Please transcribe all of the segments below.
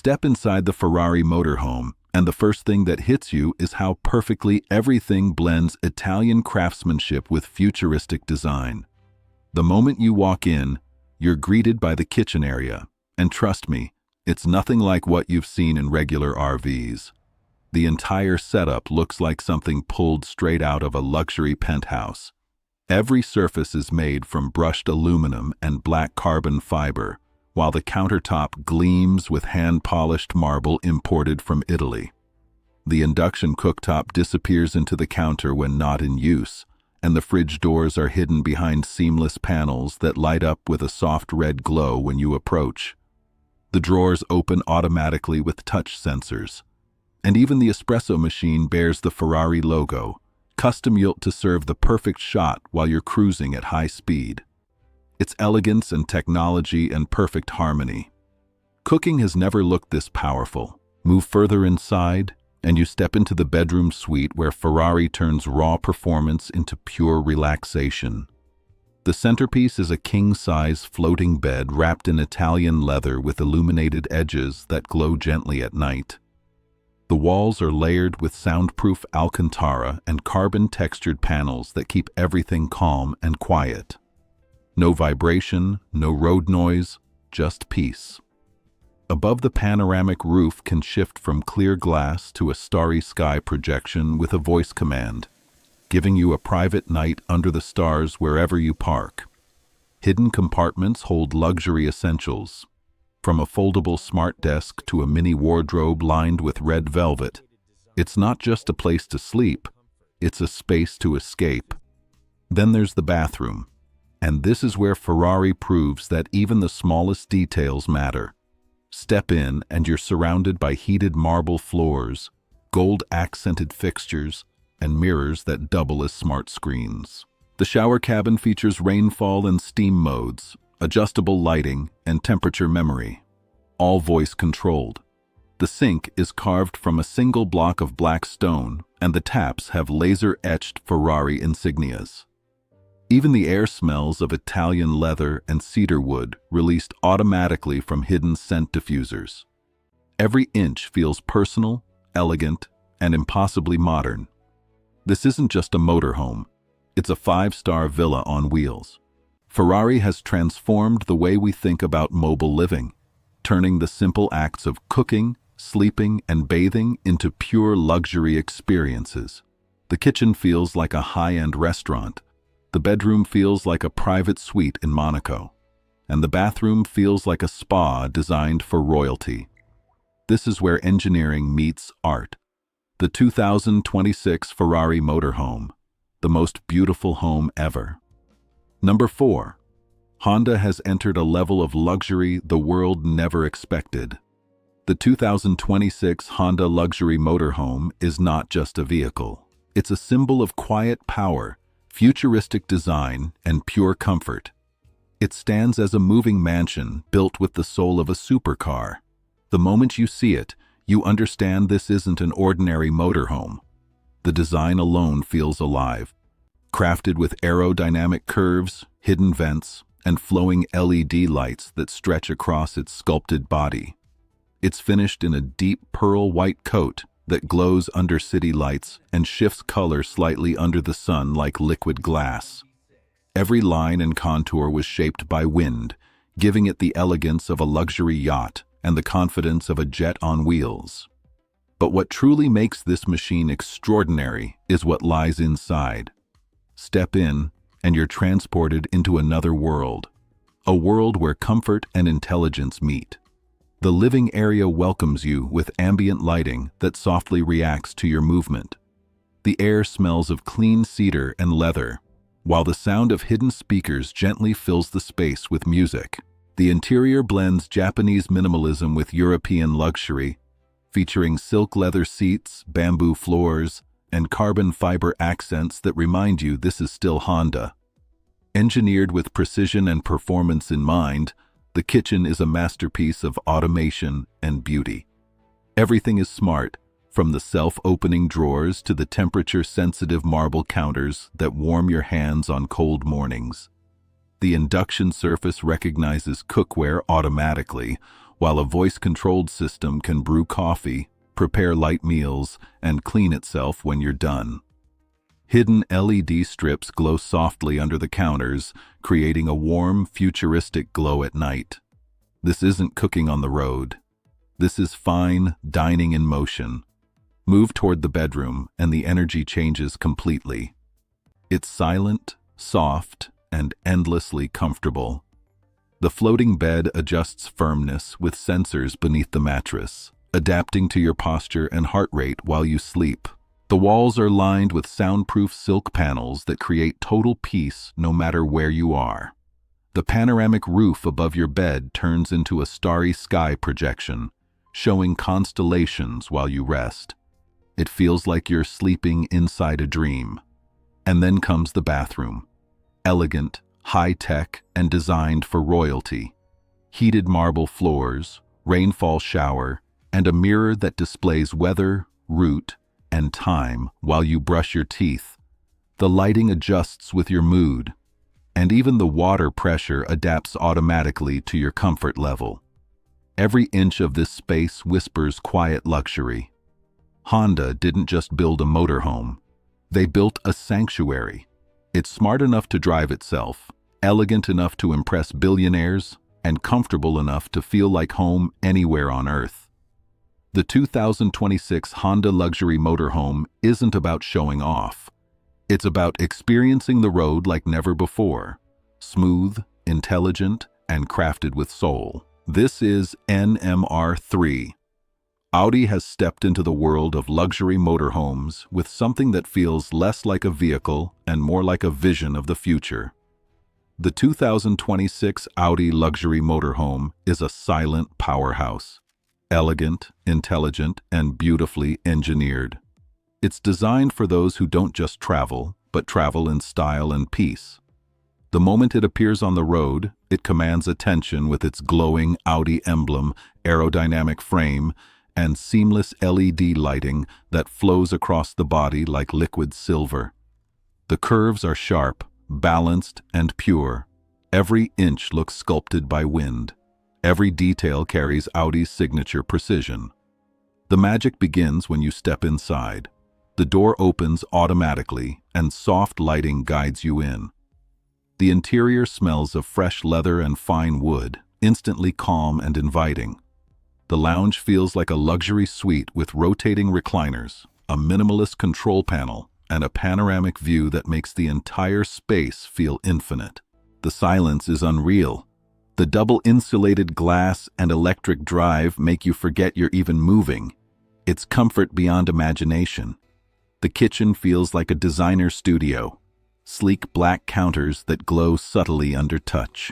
Step inside the Ferrari motorhome, and the first thing that hits you is how perfectly everything blends Italian craftsmanship with futuristic design. The moment you walk in, you're greeted by the kitchen area, and trust me, it's nothing like what you've seen in regular RVs. The entire setup looks like something pulled straight out of a luxury penthouse. Every surface is made from brushed aluminum and black carbon fiber, while the countertop gleams with hand-polished marble imported from Italy. The induction cooktop disappears into the counter when not in use, and the fridge doors are hidden behind seamless panels that light up with a soft red glow when you approach. The drawers open automatically with touch sensors, and even the espresso machine bears the Ferrari logo, custom-built to serve the perfect shot while you're cruising at high speed. It's elegance and technology and perfect harmony. Cooking has never looked this powerful. Move further inside, and you step into the bedroom suite where Ferrari turns raw performance into pure relaxation. The centerpiece is a king-size floating bed wrapped in Italian leather with illuminated edges that glow gently at night. The walls are layered with soundproof Alcantara and carbon-textured panels that keep everything calm and quiet. No vibration, no road noise, just peace. Above, the panoramic roof can shift from clear glass to a starry sky projection with a voice command, giving you a private night under the stars wherever you park. Hidden compartments hold luxury essentials, from a foldable smart desk to a mini wardrobe lined with red velvet. It's not just a place to sleep, it's a space to escape. Then there's the bathroom, and this is where Ferrari proves that even the smallest details matter. Step in and you're surrounded by heated marble floors, gold-accented fixtures, and mirrors that double as smart screens. The shower cabin features rainfall and steam modes, adjustable lighting, and temperature memory, all voice-controlled. The sink is carved from a single block of black stone, and the taps have laser-etched Ferrari insignias. Even the air smells of Italian leather and cedar wood released automatically from hidden scent diffusers. Every inch feels personal, elegant, and impossibly modern. This isn't just a motorhome, it's a 5-star villa on wheels. Ferrari has transformed the way we think about mobile living, turning the simple acts of cooking, sleeping, and bathing into pure luxury experiences. The kitchen feels like a high-end restaurant. The bedroom feels like a private suite in Monaco, and the bathroom feels like a spa designed for royalty. This is where engineering meets art. The 2026 Ferrari motorhome, the most beautiful home ever. Number 4. Honda has entered a level of luxury the world never expected. The 2026 Honda luxury motorhome is not just a vehicle. It's a symbol of quiet power, futuristic design, and pure comfort. It stands as a moving mansion built with the soul of a supercar. The moment you see it, you understand this isn't an ordinary motorhome. The design alone feels alive. Crafted with aerodynamic curves, hidden vents, and flowing LED lights that stretch across its sculpted body. It's finished in a deep pearl white coat that glows under city lights and shifts color slightly under the sun like liquid glass. Every line and contour was shaped by wind, giving it the elegance of a luxury yacht and the confidence of a jet on wheels. But what truly makes this machine extraordinary is what lies inside. Step in, and you're transported into another world, a world where comfort and intelligence meet. The living area welcomes you with ambient lighting that softly reacts to your movement. The air smells of clean cedar and leather, while the sound of hidden speakers gently fills the space with music. The interior blends Japanese minimalism with European luxury, featuring silk leather seats, bamboo floors, and carbon fiber accents that remind you this is still Honda. Engineered with precision and performance in mind, the kitchen is a masterpiece of automation and beauty. Everything is smart, from the self-opening drawers to the temperature-sensitive marble counters that warm your hands on cold mornings. The induction surface recognizes cookware automatically, while a voice-controlled system can brew coffee, prepare light meals, and clean itself when you're done. Hidden LED strips glow softly under the counters, creating a warm, futuristic glow at night. This isn't cooking on the road. This is fine dining in motion. Move toward the bedroom, and the energy changes completely. It's silent, soft, and endlessly comfortable. The floating bed adjusts firmness with sensors beneath the mattress, adapting to your posture and heart rate while you sleep. The walls are lined with soundproof silk panels that create total peace no matter where you are. The panoramic roof above your bed turns into a starry sky projection, showing constellations while you rest. It feels like you're sleeping inside a dream. And then comes the bathroom. Elegant, high-tech, and designed for royalty. Heated marble floors, rainfall shower, and a mirror that displays weather, route, and time while you brush your teeth. The lighting adjusts with your mood, and even the water pressure adapts automatically to your comfort level. Every inch of this space whispers quiet luxury. Honda didn't just build a motorhome. They built a sanctuary. It's smart enough to drive itself, elegant enough to impress billionaires, and comfortable enough to feel like home anywhere on Earth. The 2026 Honda luxury motorhome isn't about showing off. It's about experiencing the road like never before. Smooth, intelligent, and crafted with soul. This is NMR3. Audi has stepped into the world of luxury motorhomes with something that feels less like a vehicle and more like a vision of the future. The 2026 Audi luxury motorhome is a silent powerhouse. Elegant, intelligent, and beautifully engineered. It's designed for those who don't just travel, but travel in style and peace. The moment it appears on the road, it commands attention with its glowing Audi emblem, aerodynamic frame, and seamless LED lighting that flows across the body like liquid silver. The curves are sharp, balanced, and pure. Every inch looks sculpted by wind. Every detail carries Audi's signature precision. The magic begins when you step inside. The door opens automatically, and soft lighting guides you in. The interior smells of fresh leather and fine wood, instantly calm and inviting. The lounge feels like a luxury suite with rotating recliners, a minimalist control panel, and a panoramic view that makes the entire space feel infinite. The silence is unreal. The double insulated glass and electric drive make you forget you're even moving. It's comfort beyond imagination. The kitchen feels like a designer studio. Sleek black counters that glow subtly under touch.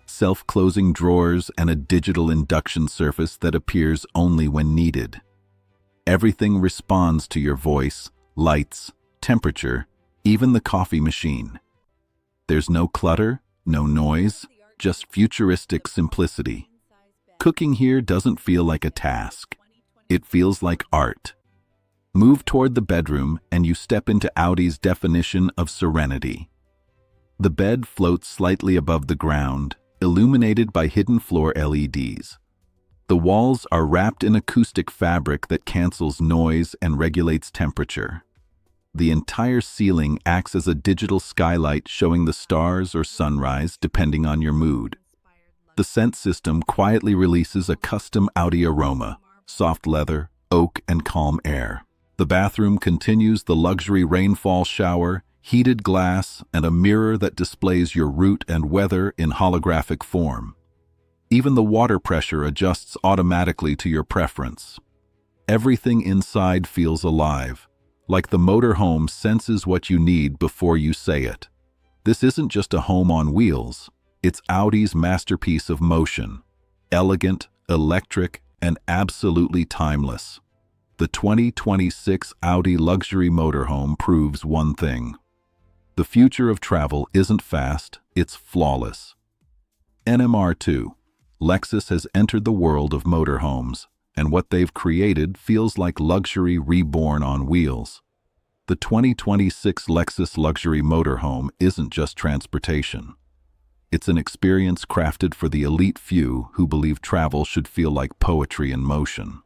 Self-closing drawers and a digital induction surface that appears only when needed. Everything responds to your voice, lights, temperature, even the coffee machine. There's no clutter, no noise, just futuristic simplicity. Cooking here doesn't feel like a task. It feels like art. Move toward the bedroom and you step into Audi's definition of serenity. The bed floats slightly above the ground, illuminated by hidden floor LEDs. The walls are wrapped in acoustic fabric that cancels noise and regulates temperature. The entire ceiling acts as a digital skylight showing the stars or sunrise depending on your mood. The scent system quietly releases a custom Audi aroma, soft leather, oak, and calm air. The bathroom continues the luxury rainfall shower, heated glass, and a mirror that displays your route and weather in holographic form. Even the water pressure adjusts automatically to your preference. Everything inside feels alive, like the motorhome senses what you need before you say it. This isn't just a home on wheels, it's Audi's masterpiece of motion. Elegant, electric, and absolutely timeless. The 2026 Audi luxury motorhome proves one thing. The future of travel isn't fast, it's flawless. NMR2. Lexus has entered the world of motorhomes, and what they've created feels like luxury reborn on wheels. The 2026 Lexus luxury motorhome isn't just transportation. It's an experience crafted for the elite few who believe travel should feel like poetry in motion.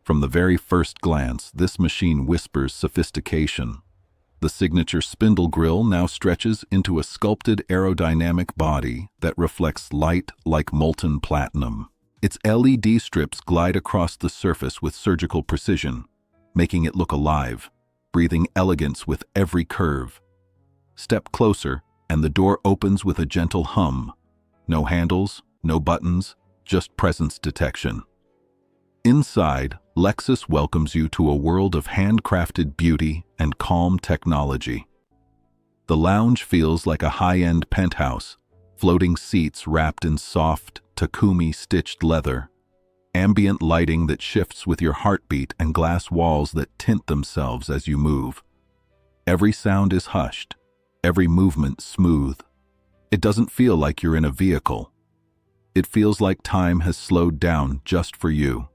From the very first glance, this machine whispers sophistication. The signature spindle grille now stretches into a sculpted aerodynamic body that reflects light like molten platinum. Its LED strips glide across the surface with surgical precision, making it look alive, breathing elegance with every curve. Step closer, and the door opens with a gentle hum. No handles, no buttons, just presence detection. Inside, Lexus welcomes you to a world of handcrafted beauty and calm technology. The lounge feels like a high-end penthouse, floating seats wrapped in soft, Takumi-stitched leather, ambient lighting that shifts with your heartbeat, and glass walls that tint themselves as you move. Every sound is hushed, every movement smooth. It doesn't feel like you're in a vehicle. It feels like time has slowed down just for you.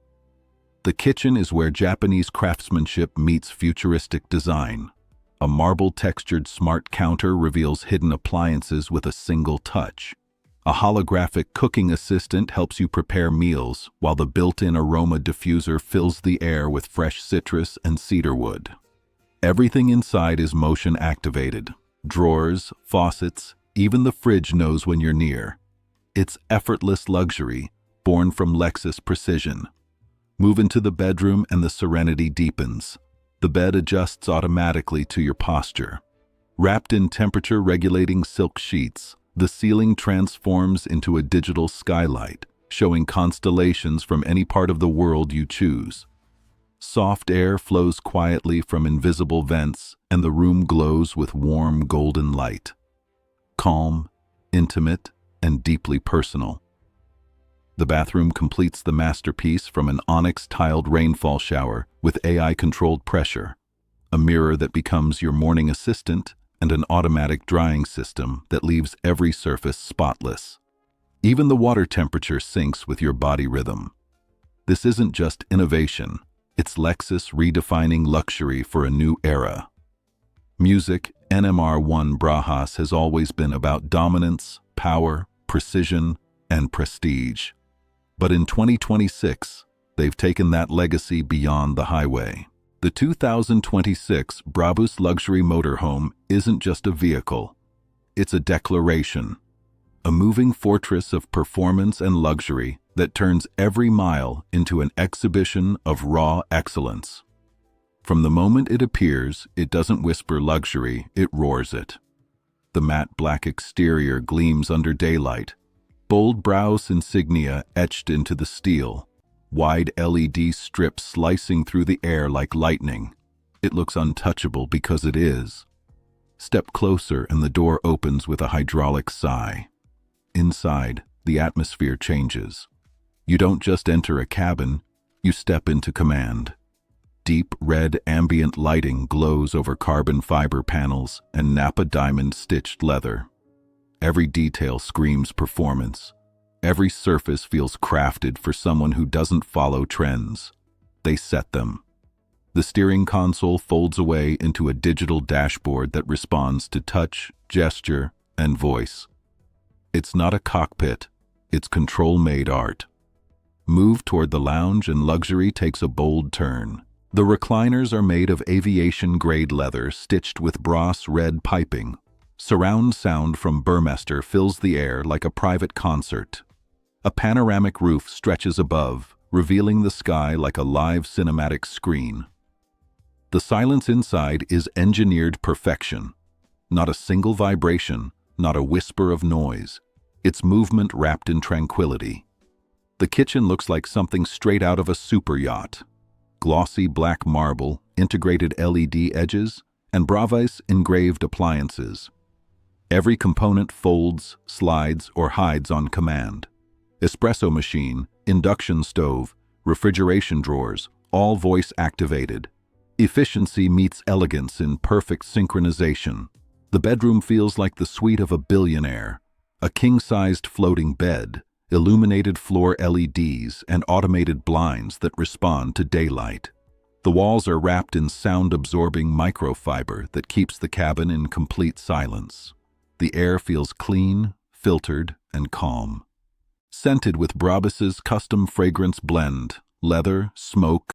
The kitchen is where Japanese craftsmanship meets futuristic design. A marble-textured smart counter reveals hidden appliances with a single touch. A holographic cooking assistant helps you prepare meals, while the built-in aroma diffuser fills the air with fresh citrus and cedarwood. Everything inside is motion-activated. Drawers, faucets, even the fridge knows when you're near. It's effortless luxury, born from Lexus precision. Move into the bedroom and the serenity deepens. The bed adjusts automatically to your posture. Wrapped in temperature-regulating silk sheets, the ceiling transforms into a digital skylight, showing constellations from any part of the world you choose. Soft air flows quietly from invisible vents, and the room glows with warm golden light. Calm, intimate, and deeply personal. The bathroom completes the masterpiece from an onyx-tiled rainfall shower with AI-controlled pressure, a mirror that becomes your morning assistant, and an automatic drying system that leaves every surface spotless. Even the water temperature syncs with your body rhythm. This isn't just innovation, it's Lexus redefining luxury for a new era. Music, NMR1 Brabus has always been about dominance, power, precision, and prestige. But in 2026, they've taken that legacy beyond the highway. The 2026 Brabus luxury motorhome isn't just a vehicle. It's a declaration, a moving fortress of performance and luxury that turns every mile into an exhibition of raw excellence. From the moment it appears, it doesn't whisper luxury, it roars it. The matte black exterior gleams under daylight, bold Brabus insignia etched into the steel. Wide LED strips slicing through the air like lightning. It looks untouchable because it is. Step closer and the door opens with a hydraulic sigh. Inside, the atmosphere changes. You don't just enter a cabin, you step into command. Deep red ambient lighting glows over carbon fiber panels and Napa diamond-stitched leather. Every detail screams performance. Every surface feels crafted for someone who doesn't follow trends. They set them. The steering console folds away into a digital dashboard that responds to touch, gesture, and voice. It's not a cockpit, it's control-made art. Move toward the lounge and luxury takes a bold turn. The recliners are made of aviation-grade leather stitched with Brabus red piping. Surround sound from Burmester fills the air like a private concert. A panoramic roof stretches above, revealing the sky like a live cinematic screen. The silence inside is engineered perfection. Not a single vibration, not a whisper of noise. Its movement wrapped in tranquility. The kitchen looks like something straight out of a super yacht. Glossy black marble, integrated LED edges, and Brabus engraved appliances. Every component folds, slides, or hides on command. Espresso machine, induction stove, refrigeration drawers, all voice-activated. Efficiency meets elegance in perfect synchronization. The bedroom feels like the suite of a billionaire. A king-sized floating bed, illuminated floor LEDs, and automated blinds that respond to daylight. The walls are wrapped in sound-absorbing microfiber that keeps the cabin in complete silence. The air feels clean, filtered, and calm. Scented with Brabus's custom fragrance blend, leather, smoke,